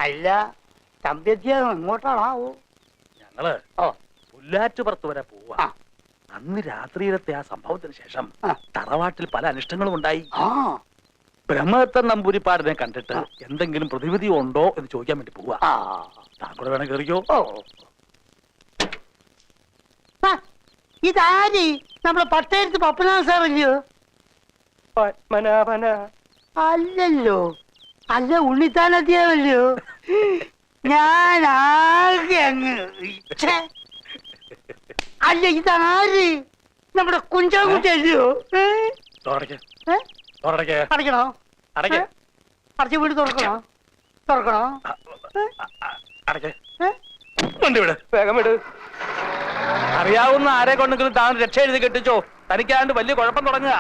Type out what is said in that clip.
അല്ല തമ്പ്യത്തിയ എങ്ങോട്ടാണാവോ? ഞങ്ങള് പുല്ലാറ്റുപുറത്ത് വരെ പോവാ. അന്ന് രാത്രിയിലത്തെ ആ സംഭവത്തിന് ശേഷം തറവാട്ടിൽ പല അനിഷ്ടങ്ങളും ഉണ്ടായി. ബ്രഹ്മദത്തൻ നമ്പൂരിപ്പാടിനെ കണ്ടിട്ട് എന്തെങ്കിലും പ്രതിവിധി ഉണ്ടോ എന്ന് ചോദിക്കാൻ വേണ്ടി പോവാ. താങ്കൾ വേണം കയറിക്കോ. ഇതാരി നമ്മുടെ പട്ടേരത്ത് പപ്പനാഥ സാറല്ലയോ? പത്മനാഭന അല്ലല്ലോ, അല്ല ഉണ്ണിത്താനത്തിയല്ലോ. ഞാൻ ആകെ അങ്ങ് അല്ല, ഇതാര്? നമ്മുടെ കുഞ്ചാകുട്ടിയല്ലയോ? അടയ്ക്കണോ? അടച്ച വീട് തുറക്കണോ? വേഗം വിട്. അറിയാവുന്ന ആരെ കൊണ്ടെങ്കിലും താൻ രക്ഷ എഴുതി കെട്ടിച്ചോ. തനിക്കാണ്ട് വലിയ കുഴപ്പം തുടങ്ങുക.